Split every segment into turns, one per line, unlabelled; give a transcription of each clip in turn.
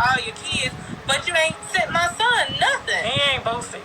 all your kids, but you ain't sent my son nothing.
He ain't boasting.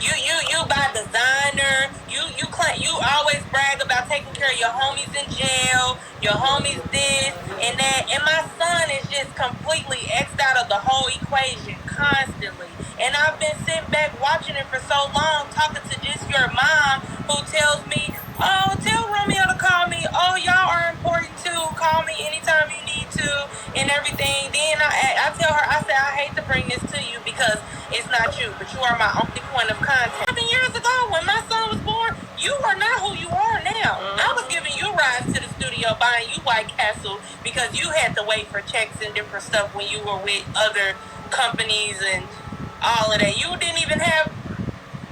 You buy designer. You always brag about taking care of your homies in jail, your homies this and that. And my son is just completely xed out of the whole equation constantly. And I've been sitting back watching it for so long, talking to just your mom, who tells me, "Oh, tell Romeo to call me. Oh, y'all are important too. Call me anytime you need to and everything." Then I tell her, I say, "I hate to bring this to you because it's not you, but you are my only point of contact." 7 years ago, when my son was born, you are not who you are now. I was giving you rides to the studio, buying you White Castle because you had to wait for checks and different stuff when you were with other companies and all of that. You didn't even have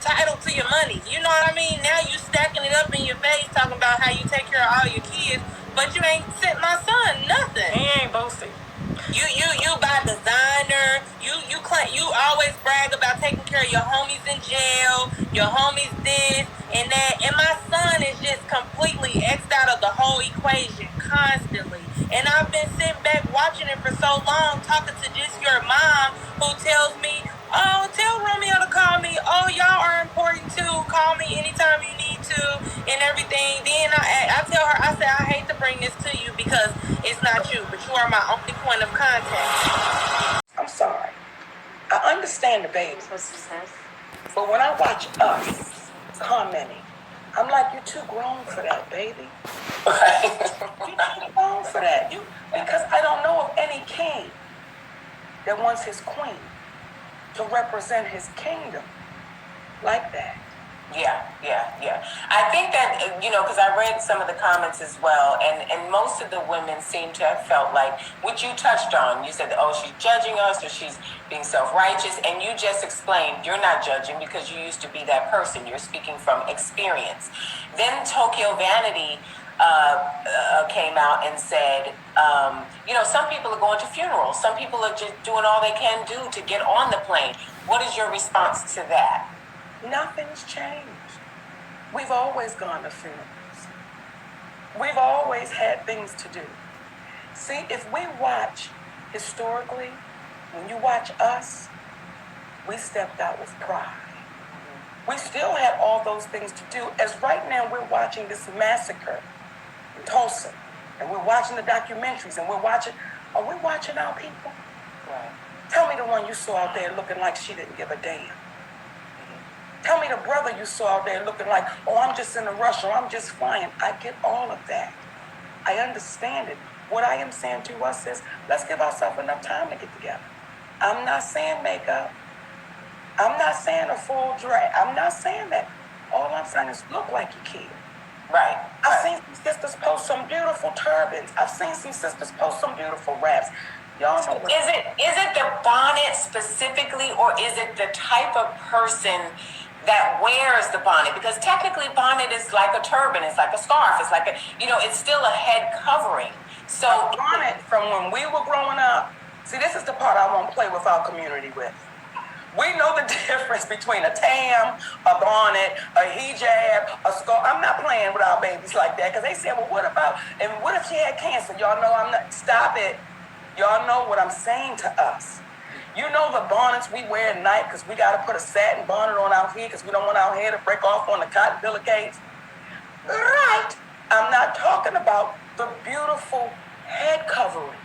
title to your money. You know what I mean? Now you stacking it up in your face, talking about how you take care of all your kids, but you ain't sent my son nothing.
He ain't boasting.
You buy designer. You always brag about taking care of your homies in jail, your homies this and that. And my son is just completely xed out of the whole equation constantly. And I've been sitting back watching it for so long, talking to just your mom, who tells me, "Oh, tell Romeo to call me. Oh, y'all are important too. Call me anytime you need to and everything." Then I tell her, I say, "I hate to bring this to you because it's not you, but you are my only point of contact."
I'm sorry. I understand the baby. But when I watch us commenting, I'm like, you're too grown for that, baby. You're too grown for that. Because I don't know of any king that wants his queen to represent his kingdom like that.
Yeah. I think that, because I read some of the comments as well, and most of the women seem to have felt like, what you touched on, you said, "Oh, she's judging us," or "She's being self-righteous," and you just explained you're not judging because you used to be that person. You're speaking from experience. Then Tokyo Vanity came out and said, some people are going to funerals. Some people are just doing all they can do to get on the plane. What is your response to that?
Nothing's changed. We've always gone to funerals. We've always had things to do. See, if we watch historically, when you watch us, we stepped out with pride. We still have all those things to do. As right now we're watching this massacre in Tulsa, and we're watching the documentaries, and are we watching our people?
Right.
Tell me the one you saw out there looking like she didn't give a damn. Tell me the brother you saw out there looking like, "Oh, I'm just in a rush," or "I'm just flying." I get all of that. I understand it. What I am saying to us is, let's give ourselves enough time to get together. I'm not saying makeup. I'm not saying a full dress. I'm not saying that. All I'm saying is look like you kid.
Right.
I've seen some sisters post some beautiful turbans. I've seen some sisters post some beautiful wraps. Y'all know
Is it the bonnet specifically, or is it the type of person that wears the bonnet? Because technically bonnet is like a turban, it's like a scarf, it's like it's still a head covering. So
a bonnet from when we were growing up. See, this is the part I won't play with our community with. We know the difference between a tam, a bonnet, a hijab, a scarf. I'm not playing with our babies like that, because they said, "Well, what if she had cancer?" Y'all know I'm not. Stop it. Y'all know what I'm saying to us. You know the bonnets we wear at night because we got to put a satin bonnet on our head because we don't want our hair to break off on the cotton pillowcase. Right. I'm not talking about the beautiful head coverings.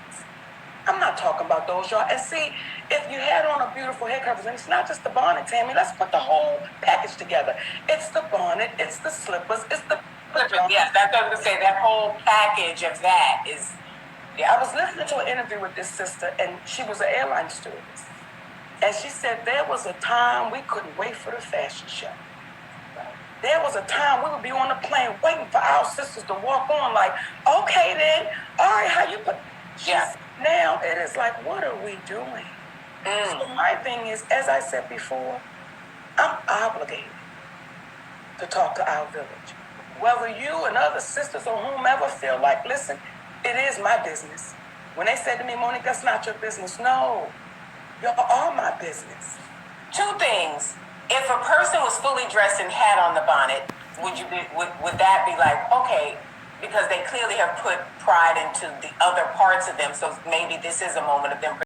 I'm not talking about those, y'all. And see, if you had on a beautiful head covering, it's not just the bonnet, Tammy. Let's put the whole package together. It's the bonnet, it's the slippers, it's the
slippers. Yes, that's what I was going to say. That whole package of that is.
Yeah, I was listening to an interview with this sister, and she was an airline stewardess. And she said there was a time we couldn't wait for the fashion show. There was a time we would be on the plane waiting for our sisters to walk on, like, "Okay then, all right, how you put..."
Yeah.
Now it is like, what are we doing? So my thing is, as I said before, I'm obligated to talk to our village. Whether you and other sisters or whomever feel like, listen, it is my business. When they said to me, "Monique, that's not your business." No, y'all are my business.
Two things. If a person was fully dressed and had on the bonnet, would that be like, okay, because they clearly have put pride into the other parts of them, so maybe this is a moment of them